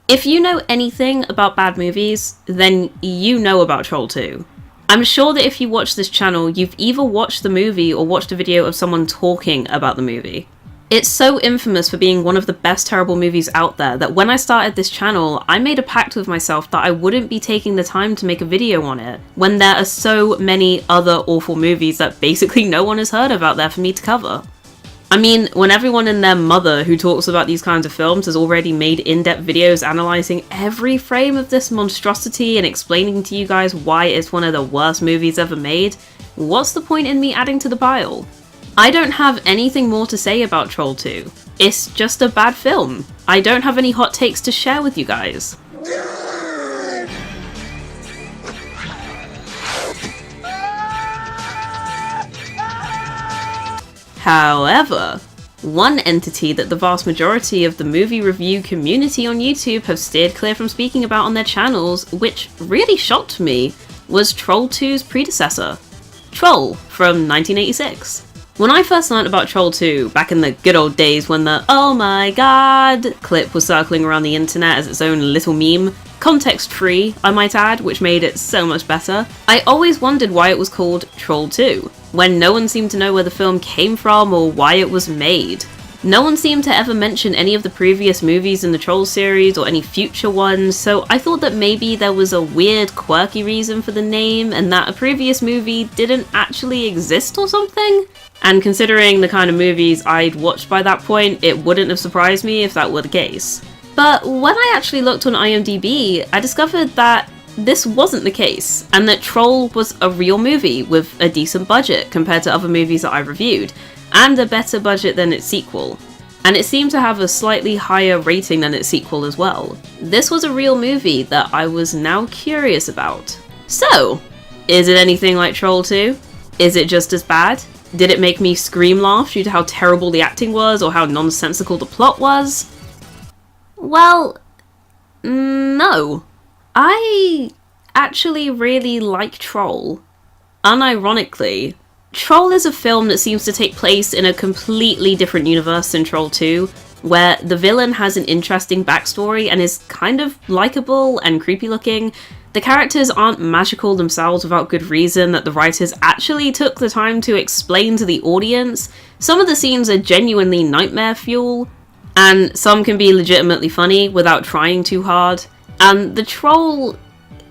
If you know anything about bad movies, then you know about Troll 2. I'm sure that if you watch this channel, you've either watched the movie or watched a video of someone talking about the movie. It's so infamous for being one of the best terrible movies out there that when I started this channel, I made a pact with myself that I wouldn't be taking the time to make a video on it, when there are so many other awful movies that basically no one has heard of out there for me to cover. I mean, when everyone and their mother who talks about these kinds of films has already made in-depth videos analysing every frame of this monstrosity and explaining to you guys why it's one of the worst movies ever made, what's the point in me adding to the pile? I don't have anything more to say about Troll 2. It's just a bad film. I don't have any hot takes to share with you guys. However, one entity that the vast majority of the movie review community on YouTube have steered clear from speaking about on their channels, which really shocked me, was Troll 2's predecessor, Troll from 1986. When I first learned about Troll 2, back in the good old days when the "oh my god" clip was circling around the internet as its own little meme, context free, I might add, which made it so much better, I always wondered why it was called Troll 2, when no one seemed to know where the film came from or why it was made. No one seemed to ever mention any of the previous movies in the Troll series or any future ones, so I thought that maybe there was a weird, quirky reason for the name and that a previous movie didn't actually exist or something? And considering the kind of movies I'd watched by that point, it wouldn't have surprised me if that were the case. But when I actually looked on IMDb, I discovered that this wasn't the case, and that Troll was a real movie with a decent budget compared to other movies that I've reviewed, and a better budget than its sequel. And it seemed to have a slightly higher rating than its sequel as well. This was a real movie that I was now curious about. So, is it anything like Troll 2? Is it just as bad? Did it make me scream laugh due to how terrible the acting was or how nonsensical the plot was? Well, no. I actually really like Troll. Unironically, Troll is a film that seems to take place in a completely different universe than Troll 2, where the villain has an interesting backstory and is kind of likable and creepy looking. The characters aren't magical themselves without good reason that the writers actually took the time to explain to the audience. Some of the scenes are genuinely nightmare fuel, and some can be legitimately funny without trying too hard. And the troll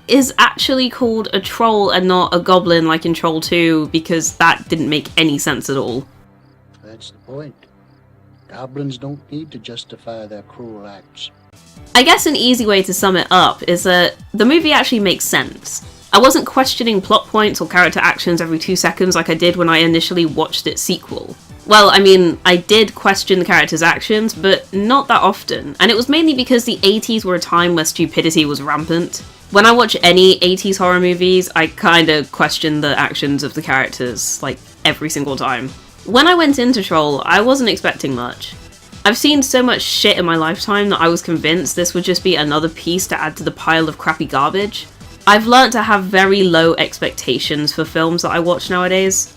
is actually called a troll and not a goblin like in Troll 2 because that didn't make any sense at all. That's the point. Goblins don't need to justify their cruel acts. I guess an easy way to sum it up is that the movie actually makes sense. I wasn't questioning plot points or character actions every 2 seconds like I did when I initially watched its sequel. Well, I mean, I did question the characters' actions, but not that often, and it was mainly because the 80s were a time where stupidity was rampant. When I watch any 80s horror movies, I kinda question the actions of the characters, like, every single time. When I went into Troll, I wasn't expecting much. I've seen so much shit in my lifetime that I was convinced this would just be another piece to add to the pile of crappy garbage. I've learnt to have very low expectations for films that I watch nowadays.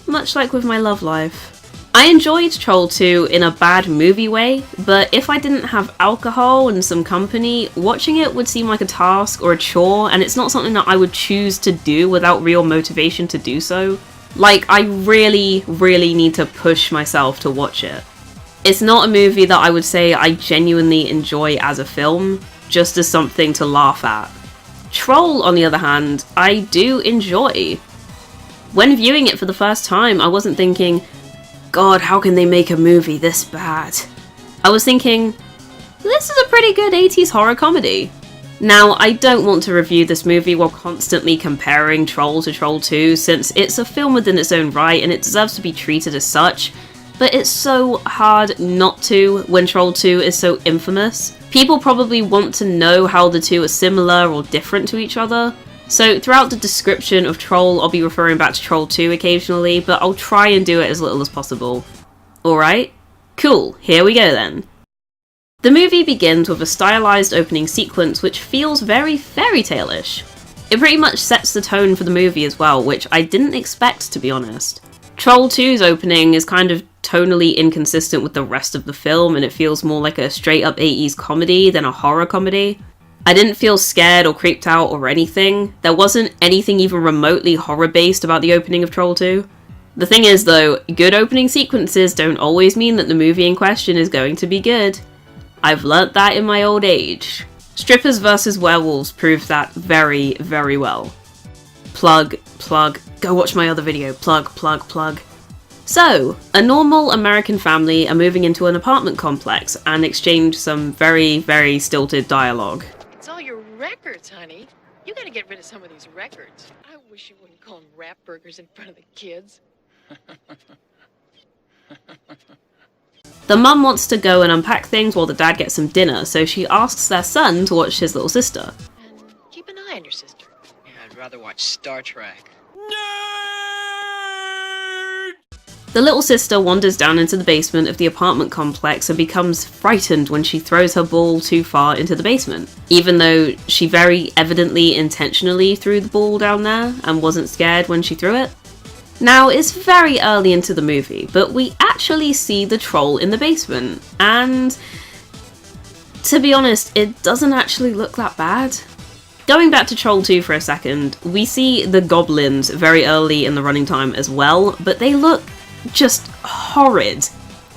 Much like with my love life. I enjoyed Troll 2 in a bad movie way, but if I didn't have alcohol and some company, watching it would seem like a task or a chore, and it's not something that I would choose to do without real motivation to do so. Like, I really, really need to push myself to watch it. It's not a movie that I would say I genuinely enjoy as a film, just as something to laugh at. Troll, on the other hand, I do enjoy. When viewing it for the first time, I wasn't thinking, God, how can they make a movie this bad? I was thinking, this is a pretty good 80s horror comedy. Now, I don't want to review this movie while constantly comparing Troll to Troll 2, since it's a film within its own right and it deserves to be treated as such, but it's so hard not to when Troll 2 is so infamous. People probably want to know how the two are similar or different to each other, so throughout the description of Troll I'll be referring back to Troll 2 occasionally, but I'll try and do it as little as possible. Alright? Cool, here we go then. The movie begins with a stylized opening sequence which feels very fairy tale-ish. It pretty much sets the tone for the movie as well, which I didn't expect, to be honest. Troll 2's opening is kind of tonally inconsistent with the rest of the film, and it feels more like a straight up 80s comedy than a horror comedy. I didn't feel scared or creeped out or anything. There wasn't anything even remotely horror based about the opening of Troll 2. The thing is though, good opening sequences don't always mean that the movie in question is going to be good. I've learnt that in my old age. Strippers vs. Werewolves proved that very, very well. Plug, go watch my other video, plug. So, a normal American family are moving into an apartment complex and exchange some very, very stilted dialogue. It's all your records, honey. You gotta get rid of some of these records. I wish you wouldn't call them rat burgers in front of the kids. The mum wants to go and unpack things while the dad gets some dinner, so she asks their son to watch his little sister. And keep an eye on your sister. Yeah, I'd rather watch Star Trek. Nerd! The little sister wanders down into the basement of the apartment complex and becomes frightened when she throws her ball too far into the basement, even though she very evidently intentionally threw the ball down there and wasn't scared when she threw it. Now, it's very early into the movie, but we actually see the troll in the basement, and to be honest, it doesn't actually look that bad. Going back to Troll 2 for a second, we see the goblins very early in the running time as well, but they look just horrid.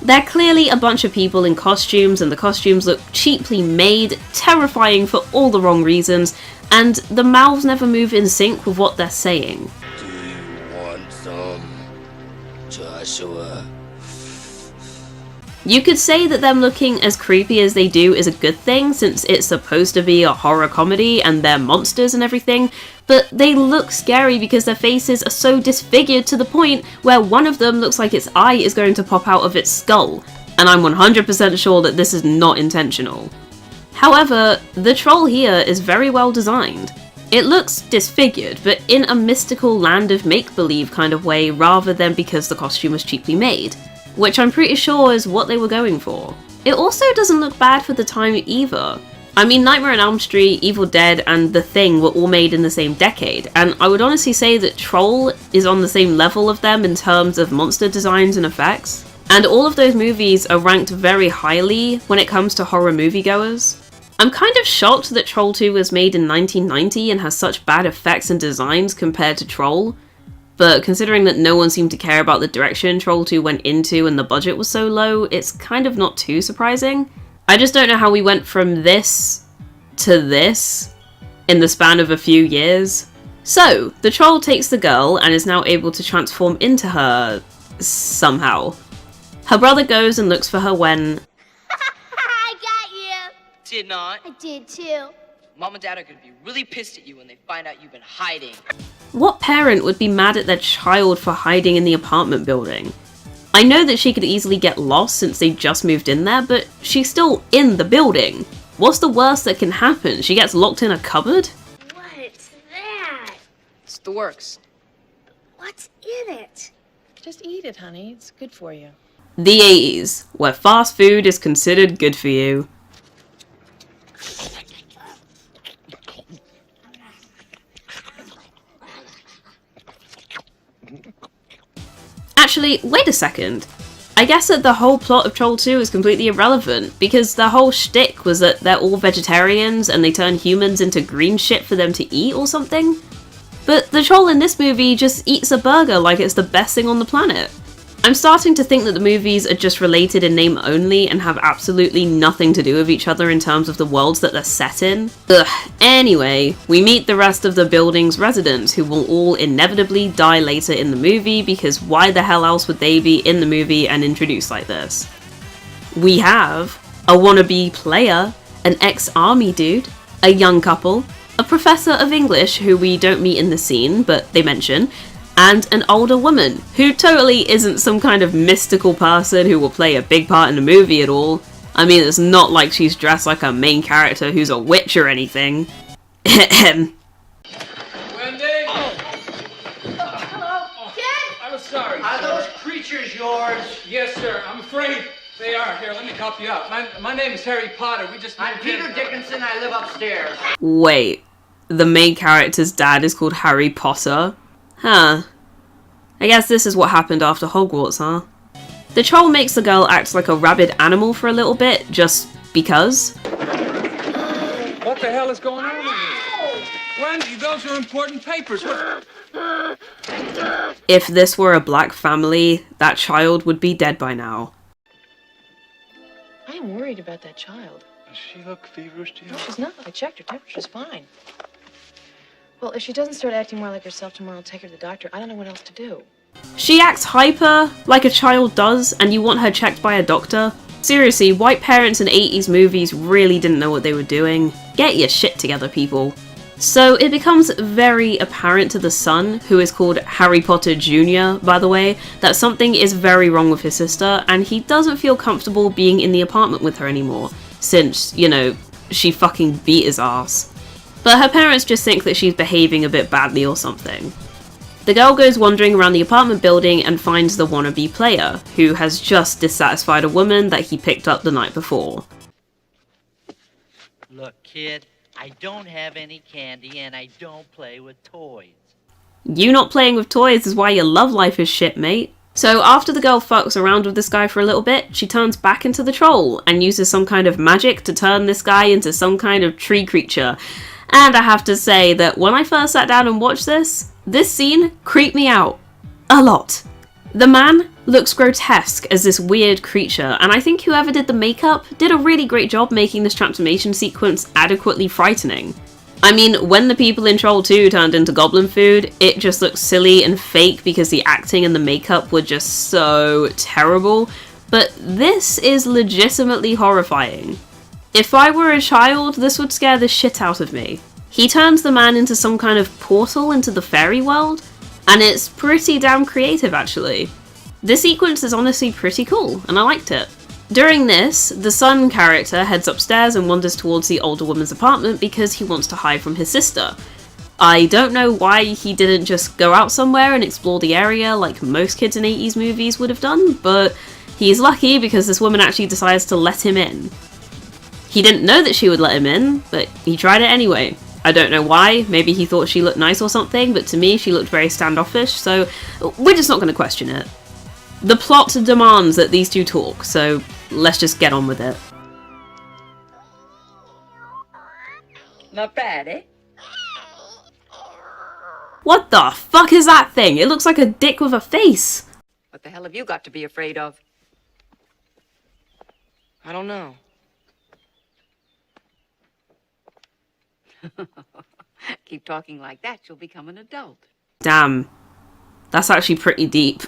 They're clearly a bunch of people in costumes, and the costumes look cheaply made, terrifying for all the wrong reasons, and the mouths never move in sync with what they're saying. Joshua. You could say that them looking as creepy as they do is a good thing, since it's supposed to be a horror comedy and they're monsters and everything, but they look scary because their faces are so disfigured to the point where one of them looks like its eye is going to pop out of its skull, and I'm 100% sure that this is not intentional. However, the troll here is very well designed. It looks disfigured, but in a mystical land of make-believe kind of way rather than because the costume was cheaply made, which I'm pretty sure is what they were going for. It also doesn't look bad for the time either. I mean, Nightmare on Elm Street, Evil Dead, and The Thing were all made in the same decade, and I would honestly say that Troll is on the same level of them in terms of monster designs and effects. And all of those movies are ranked very highly when it comes to horror moviegoers. I'm kind of shocked that Troll 2 was made in 1990 and has such bad effects and designs compared to Troll, but considering that no one seemed to care about the direction Troll 2 went into and the budget was so low, it's kind of not too surprising. I just don't know how we went from this to this in the span of a few years. So, the troll takes the girl and is now able to transform into her somehow. Her brother goes and looks for her when... I got you! Did not. I did too. Mom and Dad are gonna be really pissed at you when they find out you've been hiding. What parent would be mad at their child for hiding in the apartment building? I know that she could easily get lost since they just moved in there, but she's still in the building. What's the worst that can happen? She gets locked in a cupboard? What's that? It's the works. What's in it? Just eat it, honey. It's good for you. The 80s, where fast food is considered good for you. Actually, wait a second. I guess that the whole plot of Troll 2 is completely irrelevant, because their whole shtick was that they're all vegetarians and they turn humans into green shit for them to eat or something. But the troll in this movie just eats a burger like it's the best thing on the planet. I'm starting to think that the movies are just related in name only and have absolutely nothing to do with each other in terms of the worlds that they're set in. Anyway, we meet the rest of the building's residents, who will all inevitably die later in the movie, because why the hell else would they be in the movie and introduced like this? We have a wannabe player, an ex-army dude, a young couple, a professor of English who we don't meet in the scene, but they mention, and an older woman, who totally isn't some kind of mystical person who will play a big part in the movie at all. I mean, it's not like she's dressed like a main character who's a witch or anything. Wendy? Hello? Ken? I'm sorry. Are those creatures yours? Yes, sir. I'm afraid they are. Here, let me help you out. My name is Harry Potter. We just... I'm Peter Dickinson. I live upstairs. Wait, the main character's dad is called Harry Potter? Huh. I guess this is what happened after Hogwarts, huh? The troll makes the girl act like a rabid animal for a little bit, just because. What the hell is going on here? Wendy, those are important papers. What? If this were a black family, that child would be dead by now. I am worried about that child. Does she look feverish to you? No, she's not. I checked her. Temperature's fine. Well, if she doesn't start acting more like herself tomorrow, I'll take her to the doctor. I don't know what else to do. She acts hyper, like a child does, and you want her checked by a doctor? Seriously, white parents in 80s movies really didn't know what they were doing. Get your shit together, people. So it becomes very apparent to the son, who is called Harry Potter Jr., by the way, that something is very wrong with his sister, and he doesn't feel comfortable being in the apartment with her anymore, since, you know, she fucking beat his ass. But her parents just think that she's behaving a bit badly or something. The girl goes wandering around the apartment building and finds the wannabe player, who has just dissatisfied a woman that he picked up the night before. Look, kid, I don't have any candy and I don't play with toys. You not playing with toys is why your love life is shit, mate. So after the girl fucks around with this guy for a little bit, she turns back into the troll and uses some kind of magic to turn this guy into some kind of tree creature. And I have to say that when I first sat down and watched this scene creeped me out. A lot. The man looks grotesque as this weird creature, and I think whoever did the makeup did a really great job making this transformation sequence adequately frightening. I mean, when the people in Troll 2 turned into goblin food, it just looked silly and fake because the acting and the makeup were just so terrible, but this is legitimately horrifying. If I were a child, this would scare the shit out of me. He turns the man into some kind of portal into the fairy world, and it's pretty damn creative actually. This sequence is honestly pretty cool, and I liked it. During this, the son character heads upstairs and wanders towards the older woman's apartment because he wants to hide from his sister. I don't know why he didn't just go out somewhere and explore the area like most kids in 80s movies would have done, but he's lucky because this woman actually decides to let him in. He didn't know that she would let him in, but he tried it anyway. I don't know why, maybe he thought she looked nice or something, but to me she looked very standoffish, so we're just not going to question it. The plot demands that these two talk, so let's just get on with it. Not bad, eh? What the fuck is that thing? It looks like a dick with a face! What the hell have you got to be afraid of? I don't know. Keep talking like that, you'll become an adult. Damn. That's actually pretty deep.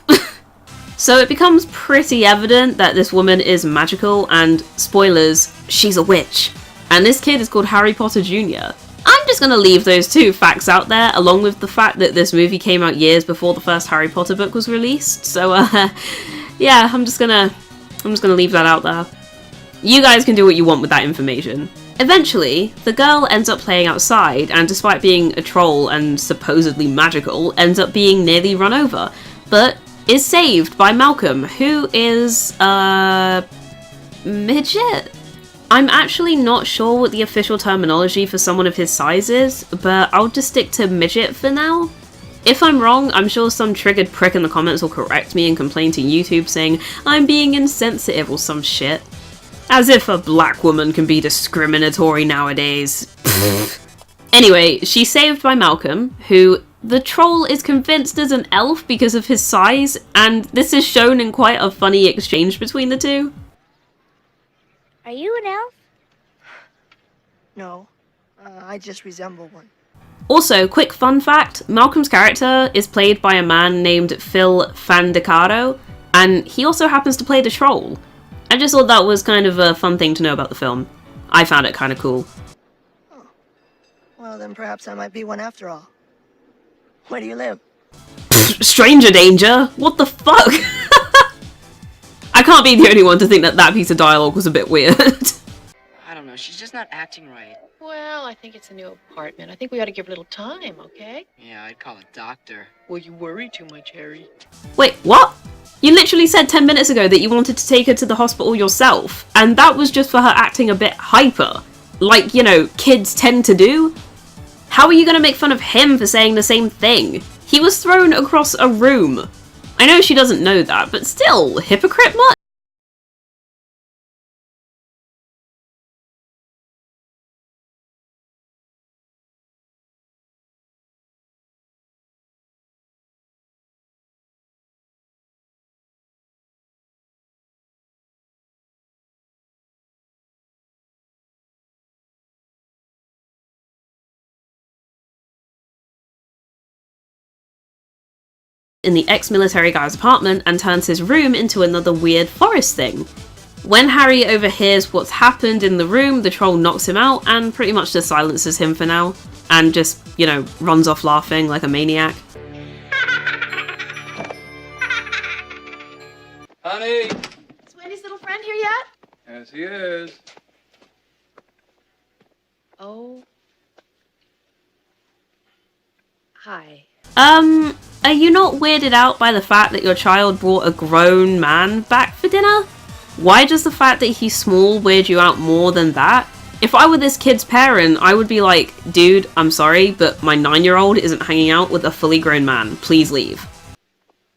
So it becomes pretty evident that this woman is magical and, spoilers, she's a witch. And this kid is called Harry Potter Jr. I'm just gonna leave those two facts out there, along with the fact that this movie came out years before the first Harry Potter book was released. So, yeah, I'm just gonna leave that out there. You guys can do what you want with that information. Eventually, the girl ends up playing outside, and despite being a troll and supposedly magical, ends up being nearly run over, but is saved by Malcolm, who is a midget? I'm actually not sure what the official terminology for someone of his size is, but I'll just stick to midget for now. If I'm wrong, I'm sure some triggered prick in the comments will correct me and complain to YouTube saying I'm being insensitive or some shit. As if a black woman can be discriminatory nowadays. Anyway, she's saved by Malcolm, who the troll is convinced is an elf because of his size, and this is shown in quite a funny exchange between the two. Are you an elf? No, I just resemble one. Also, quick fun fact, Malcolm's character is played by a man named Phil Fandicaro, and he also happens to play the troll. I just thought that was kind of a fun thing to know about the film. I found it kind of cool. Oh. Well, then perhaps I might be one after all. Where do you live? Stranger danger? What the fuck? I can't be the only one to think that that piece of dialogue was a bit weird. I don't know. She's just not acting right. Well, I think it's a new apartment. I think we ought to give her a little time, okay? Yeah, I'd call a doctor. Well, you worry too much, Harry. Wait, what? You literally said 10 minutes ago that you wanted to take her to the hospital yourself, and that was just for her acting a bit hyper. Like, you know, kids tend to do. How are you going to make fun of him for saying the same thing? He was thrown across a room. I know she doesn't know that, but still, hypocrite much? In the ex-military guy's apartment and turns his room into another weird forest thing. When Harry overhears what's happened in the room, the troll knocks him out and pretty much just silences him for now, and just, you know, runs off laughing like a maniac. Honey! Is Wendy's little friend here yet? Yes, he is. Oh. Hi. Are you not weirded out by the fact that your child brought a grown man back for dinner? Why does the fact that he's small weird you out more than that? If I were this kid's parent, I would be like, dude, I'm sorry, but my 9-year-old isn't hanging out with a fully grown man. Please leave.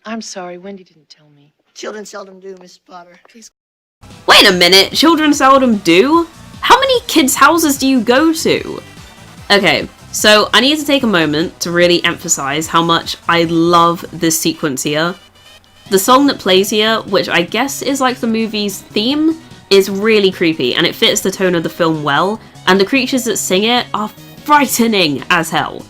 I'm sorry, Wendy didn't tell me. Children seldom do, Miss Potter. Please. Wait a minute, children seldom do? How many kids' houses do you go to? Okay, so I need to take a moment to really emphasize how much I love this sequence here. The song that plays here, which I guess is like the movie's theme, is really creepy and it fits the tone of the film well, and the creatures that sing it are frightening as hell.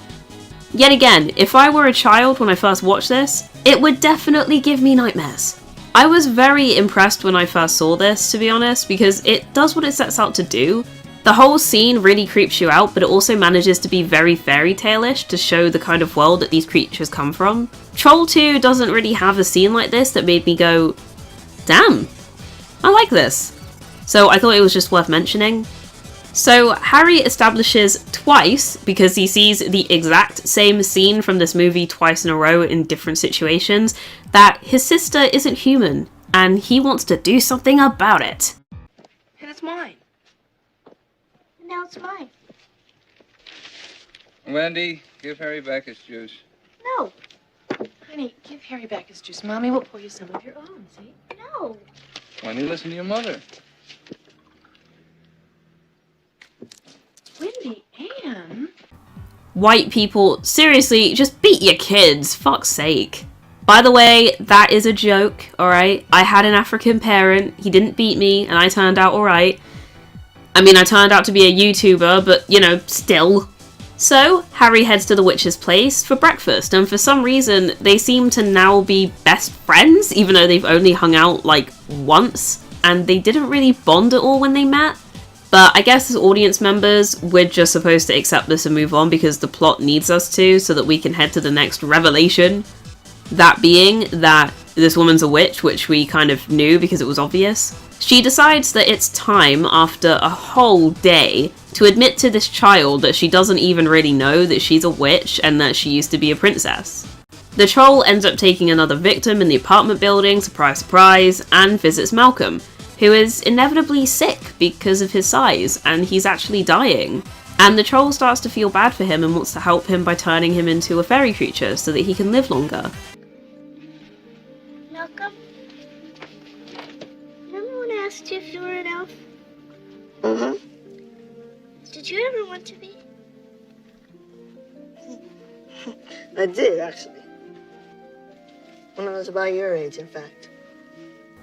Yet again, if I were a child when I first watched this, it would definitely give me nightmares. I was very impressed when I first saw this, to be honest, because it does what it sets out to do. The whole scene really creeps you out, but it also manages to be very fairy tale-ish to show the kind of world that these creatures come from. Troll 2 doesn't really have a scene like this that made me go, damn, I like this. So I thought it was just worth mentioning. So Harry establishes twice, because he sees the exact same scene from this movie twice in a row in different situations, that his sister isn't human, and he wants to do something about it. And it's mine. And now it's mine. Wendy, give Harry back his juice. No. Honey, give Harry back his juice. Mommy will pour you some of your own, see? No. Wendy, listen to your mother. Wendy, Anne. White people, seriously, just beat your kids, fuck's sake. By the way, that is a joke, alright? I had an African parent, he didn't beat me, and I turned out alright. I mean, I turned out to be a YouTuber, but, you know, still. So, Harry heads to the witch's place for breakfast, and for some reason, they seem to now be best friends, even though they've only hung out, like, once, and they didn't really bond at all when they met. But I guess as audience members, we're just supposed to accept this and move on because the plot needs us to, so that we can head to the next revelation. That being that this woman's a witch, which we kind of knew because it was obvious. She decides that it's time, after a whole day, to admit to this child that she doesn't even really know that she's a witch and that she used to be a princess. The troll ends up taking another victim in the apartment building, surprise surprise, and visits Malcolm, who is inevitably sick because of his size, and he's actually dying. And the troll starts to feel bad for him and wants to help him by turning him into a fairy creature so that he can live longer. Malcolm? Remember when I asked you if you were an elf? Mm-hmm. Did you ever want to be? I did, actually. When I was about your age, in fact.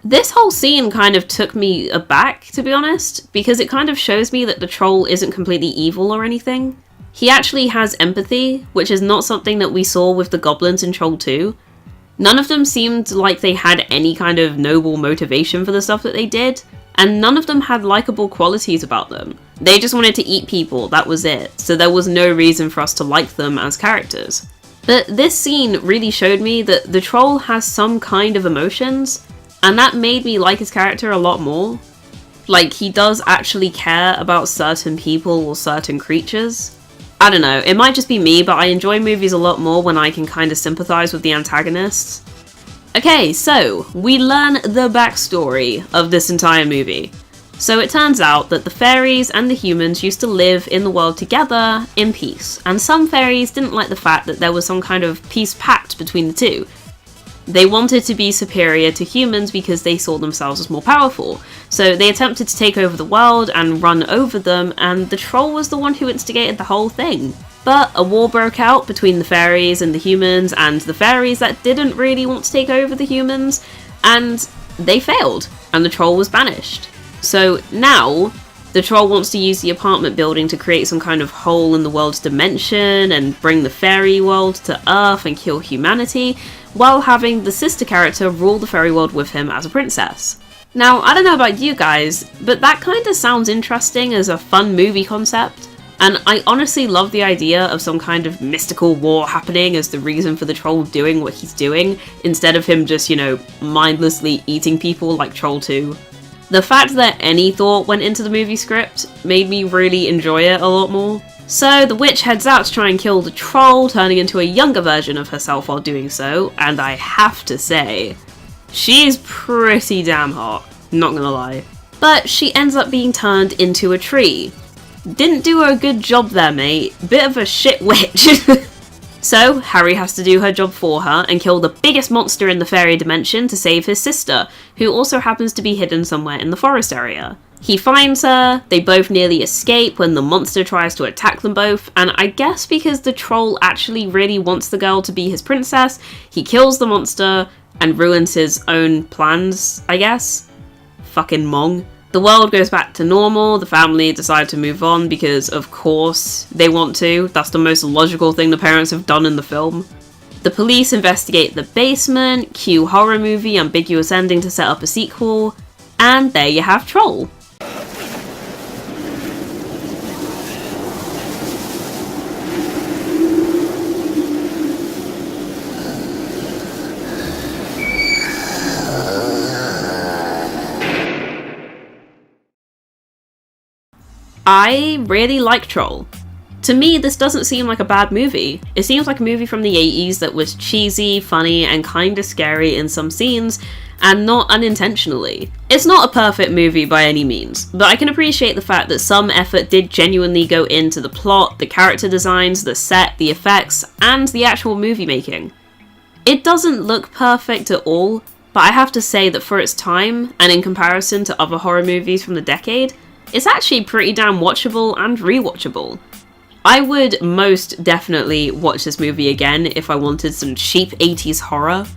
This whole scene kind of took me aback, to be honest, because it kind of shows me that the troll isn't completely evil or anything. He actually has empathy, which is not something that we saw with the goblins in Troll 2. None of them seemed like they had any kind of noble motivation for the stuff that they did, and none of them had likable qualities about them. They just wanted to eat people, that was it, so there was no reason for us to like them as characters. But this scene really showed me that the troll has some kind of emotions, and that made me like his character a lot more. Like, he does actually care about certain people or certain creatures. I don't know, it might just be me, but I enjoy movies a lot more when I can kind of sympathize with the antagonists. Okay, so, we learn the backstory of this entire movie. So it turns out that the fairies and the humans used to live in the world together in peace, and some fairies didn't like the fact that there was some kind of peace pact between the two. They wanted to be superior to humans because they saw themselves as more powerful. So they attempted to take over the world and run over them, and the troll was the one who instigated the whole thing. But a war broke out between the fairies and the humans, and the fairies that didn't really want to take over the humans, and they failed, and the troll was banished. So now, the troll wants to use the apartment building to create some kind of hole in the world's dimension and bring the fairy world to Earth and kill humanity, while having the sister character rule the fairy world with him as a princess. Now, I don't know about you guys, but that kind of sounds interesting as a fun movie concept, and I honestly love the idea of some kind of mystical war happening as the reason for the troll doing what he's doing, instead of him just, mindlessly eating people like Troll 2. The fact that any thought went into the movie script made me really enjoy it a lot more. So the witch heads out to try and kill the troll, turning into a younger version of herself while doing so, and I have to say, she's pretty damn hot, not gonna lie. But she ends up being turned into a tree. Didn't do a good job there, mate. Bit of a shit witch. So, Harry has to do her job for her and kill the biggest monster in the fairy dimension to save his sister, who also happens to be hidden somewhere in the forest area. He finds her, they both nearly escape when the monster tries to attack them both, and I guess because the troll actually really wants the girl to be his princess, he kills the monster and ruins his own plans, I guess. Fucking Mong. The world goes back to normal, the family decide to move on because, of course, they want to. That's the most logical thing the parents have done in the film. The police investigate the basement, cue horror movie ambiguous ending to set up a sequel, and there you have Troll. I really like Troll. To me, this doesn't seem like a bad movie. It seems like a movie from the 80s that was cheesy, funny, and kinda scary in some scenes, and not unintentionally. It's not a perfect movie by any means, but I can appreciate the fact that some effort did genuinely go into the plot, the character designs, the set, the effects, and the actual movie making. It doesn't look perfect at all, but I have to say that for its time, and in comparison to other horror movies from the decade, it's actually pretty damn watchable and rewatchable. I would most definitely watch this movie again if I wanted some cheap 80s horror.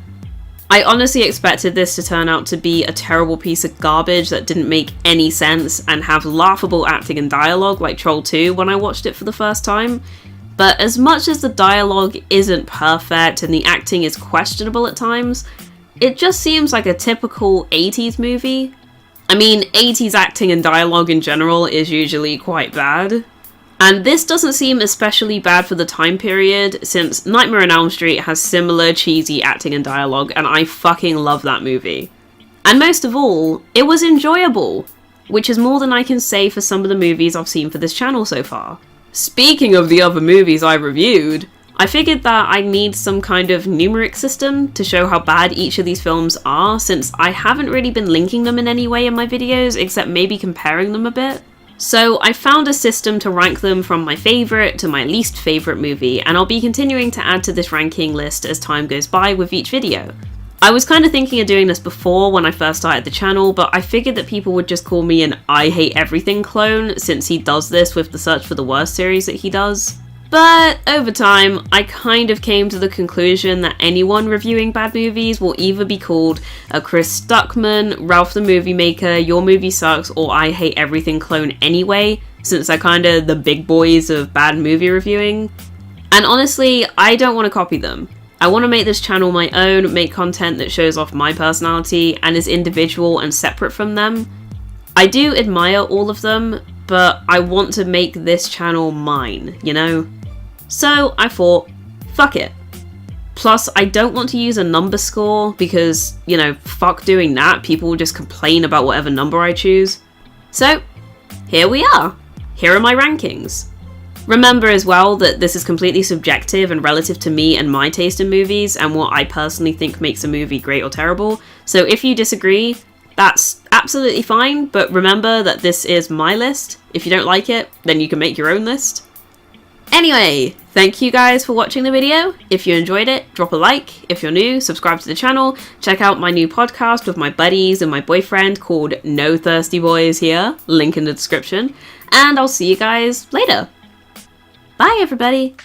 I honestly expected this to turn out to be a terrible piece of garbage that didn't make any sense and have laughable acting and dialogue like Troll 2 when I watched it for the first time. But as much as the dialogue isn't perfect and the acting is questionable at times, it just seems like a typical 80s movie. I mean, 80s acting and dialogue in general is usually quite bad. And this doesn't seem especially bad for the time period, since Nightmare on Elm Street has similar cheesy acting and dialogue, and I fucking love that movie. And most of all, it was enjoyable, which is more than I can say for some of the movies I've seen for this channel so far. Speaking of the other movies I reviewed, I figured that I need some kind of numeric system to show how bad each of these films are, since I haven't really been linking them in any way in my videos, except maybe comparing them a bit. So I found a system to rank them from my favourite to my least favourite movie, and I'll be continuing to add to this ranking list as time goes by with each video. I was kind of thinking of doing this before when I first started the channel, but I figured that people would just call me an I Hate Everything clone, since he does this with the Search for the Worst series that he does. But over time, I kind of came to the conclusion that anyone reviewing bad movies will either be called a Chris Stuckman, Ralph the Movie Maker, Your Movie Sucks, or I Hate Everything clone anyway, since they're kind of the big boys of bad movie reviewing. And honestly, I don't want to copy them. I want to make this channel my own, make content that shows off my personality and is individual and separate from them. I do admire all of them, but I want to make this channel mine, you know? So I thought, fuck it. Plus, I don't want to use a number score because, fuck doing that, people will just complain about whatever number I choose. So, here we are. Here are my rankings. Remember as well that this is completely subjective and relative to me and my taste in movies and what I personally think makes a movie great or terrible. So if you disagree, that's absolutely fine, but remember that this is my list. If you don't like it, then you can make your own list. Anyway, thank you guys for watching the video. If you enjoyed it, drop a like. If you're new, subscribe to the channel. Check out my new podcast with my buddies and my boyfriend called No Thirsty Boys here. Link in the description. And I'll see you guys later. Bye, everybody.